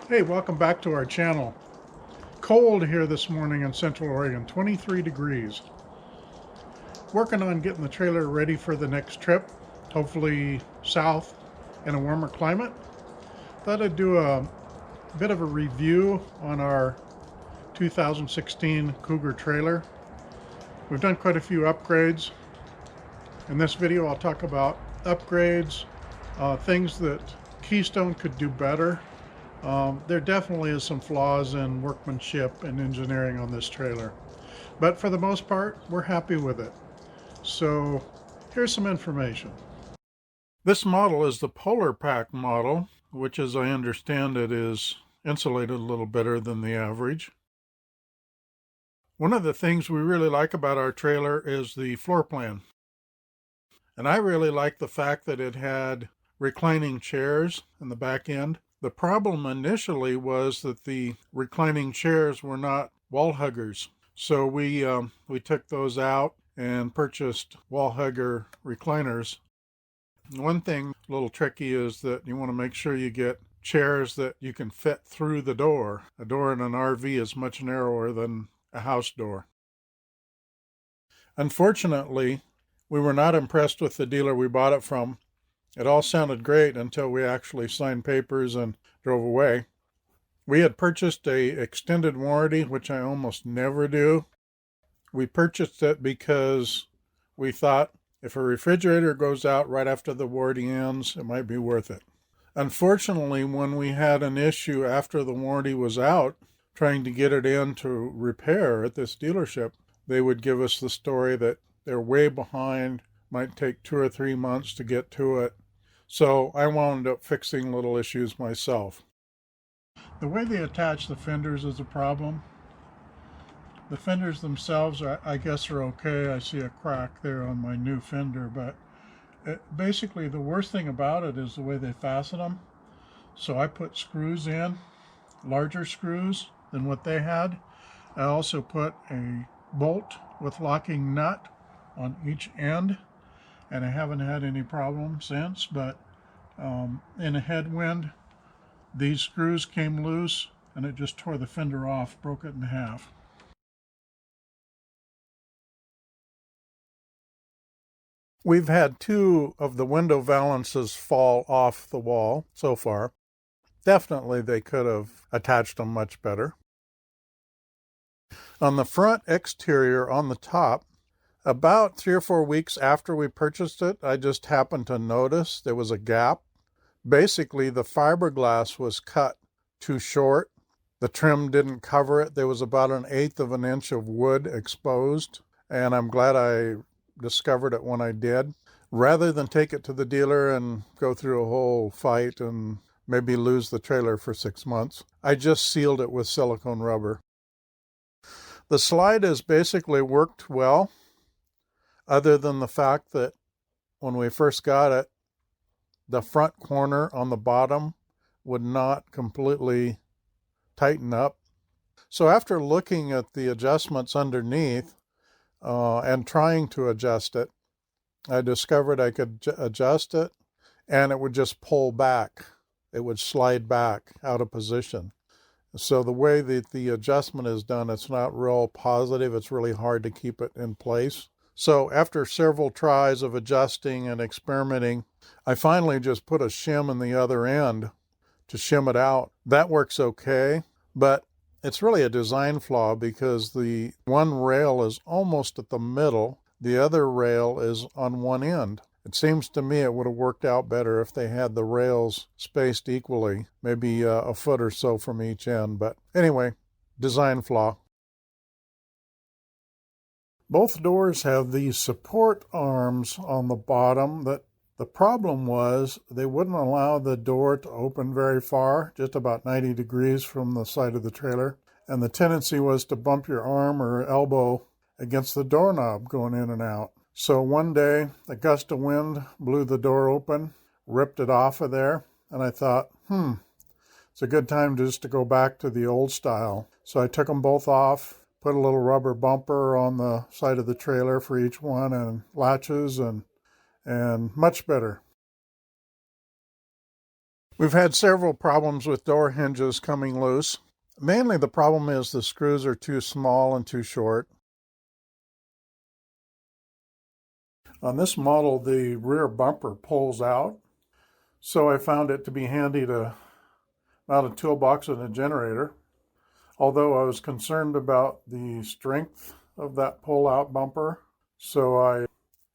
Hey, welcome back to our channel. Cold here this morning in Central Oregon, 23 degrees. Working on getting the trailer ready for the next trip, hopefully south in a warmer climate. Thought I'd do a bit of a review on our 2016 Cougar trailer. We've done quite a few upgrades. In this video I'll talk about upgrades, things that Keystone could do better. There definitely is some flaws in workmanship and engineering on this trailer, but for the most part we're happy with it. So here's some information. This model is the Polar Pack model, which as I understand it is insulated a little better than the average. One of the things we really like about our trailer is the floor plan, and I really like the fact that it had reclining chairs in the back end. The problem initially was that the reclining chairs were not wall huggers. So we took those out and purchased wall hugger recliners. One thing a little tricky is that you want to make sure you get chairs that you can fit through the door. A door in an RV is much narrower than a house door. Unfortunately, we were not impressed with the dealer we bought it from. It all sounded great until we actually signed papers and drove away. We had purchased an extended warranty, which I almost never do. We purchased it because we thought if a refrigerator goes out right after the warranty ends, it might be worth it. Unfortunately, when we had an issue after the warranty was out, trying to get it in to repair at this dealership, they would give us the story that they're way behind, might take 2 or 3 months to get to it. So I wound up fixing little issues myself. The way they attach the fenders is a problem. The fenders themselves, I guess, are okay. I see a crack there on my new fender, but basically the worst thing about it is the way they fasten them. So I put screws in, larger screws than what they had. I also put a bolt with locking nut on each end, and I haven't had any problems since, but in a headwind, these screws came loose and it just tore the fender off, broke it in half. We've had 2 of the window valances fall off the wall so far. Definitely they could have attached them much better. On the front exterior on the top, about 3 or 4 weeks after we purchased it, I just happened to notice there was a gap. Basically, the fiberglass was cut too short. The trim didn't cover it. There was about 1/8 of an inch of wood exposed, and I'm glad I discovered it when I did. Rather than take it to the dealer and go through a whole fight and maybe lose the trailer for 6 months, I just sealed it with silicone rubber. The slide has basically worked well, other than the fact that when we first got it, the front corner on the bottom would not completely tighten up. So after looking at the adjustments underneath and trying to adjust it, I discovered I could adjust it and it would just pull back. It would slide back out of position. So the way that the adjustment is done, it's not real positive. It's really hard to keep it in place. So after several tries of adjusting and experimenting, I finally just put a shim in the other end to shim it out. That works okay, but it's really a design flaw because the one rail is almost at the middle. The other rail is on one end. It seems to me it would have worked out better if they had the rails spaced equally, maybe a foot or so from each end. But anyway, design flaw. Both doors have these support arms on the bottom that the problem was they wouldn't allow the door to open very far, just about 90 degrees from the side of the trailer. And the tendency was to bump your arm or elbow against the doorknob going in and out. So one day, a gust of wind blew the door open, ripped it off of there, and I thought, it's a good time just to go back to the old style. So I took them both off, put a little rubber bumper on the side of the trailer for each one and latches, and much better. We've had several problems with door hinges coming loose. Mainly the problem is the screws are too small and too short. On this model, the rear bumper pulls out, so I found it to be handy to mount a toolbox and a generator. Although I was concerned about the strength of that pull-out bumper, so I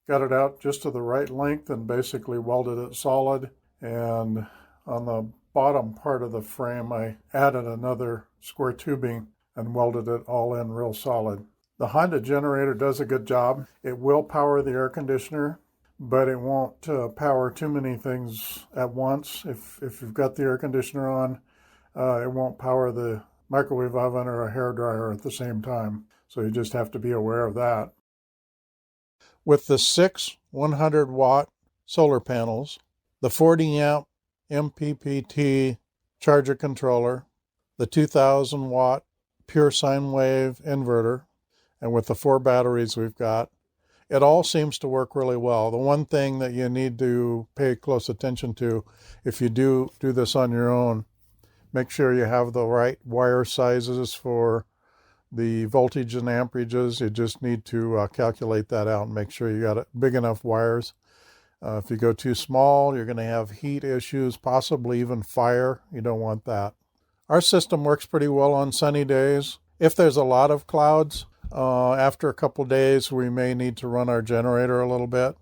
got it out just to the right length and basically welded it solid. And on the bottom part of the frame, I added another square tubing and welded it all in real solid. The Honda generator does a good job. It will power the air conditioner, but it won't power too many things at once. If you've got the air conditioner on, it won't power the microwave oven or a hairdryer at the same time. So you just have to be aware of that. With the 6 100-watt solar panels, the 40-amp MPPT charger controller, the 2,000-watt pure sine wave inverter, and with the 4 batteries we've got, it all seems to work really well. The one thing that you need to pay close attention to, if you do this on your own, make sure you have the right wire sizes for the voltage and amperages. You just need to calculate that out and make sure you got big enough wires. If you go too small, you're going to have heat issues, possibly even fire. You don't want that. Our system works pretty well on sunny days. If there's a lot of clouds, after a couple days, we may need to run our generator a little bit.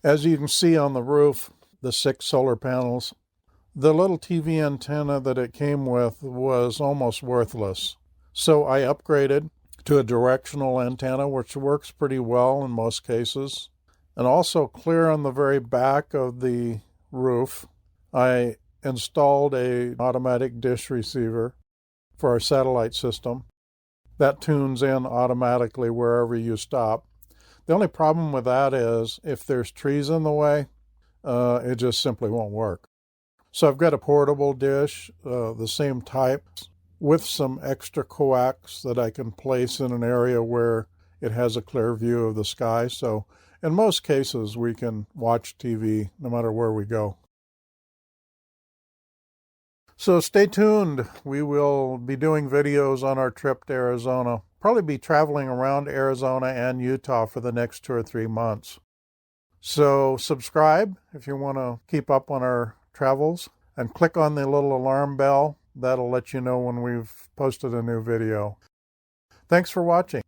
As you can see on the roof, the 6 solar panels, the little TV antenna that it came with was almost worthless. So I upgraded to a directional antenna, which works pretty well in most cases. And also clear on the very back of the roof, I installed an automatic dish receiver for our satellite system. That tunes in automatically wherever you stop. The only problem with that is if there's trees in the way, it just simply won't work. So I've got a portable dish, the same type, with some extra coax that I can place in an area where it has a clear view of the sky. So in most cases, we can watch TV no matter where we go. So stay tuned. We will be doing videos on our trip to Arizona. Probably be traveling around Arizona and Utah for the next 2 or 3 months. So subscribe if you want to keep up on our travels, and click on the little alarm bell. That'll let you know when we've posted a new video. Thanks for watching.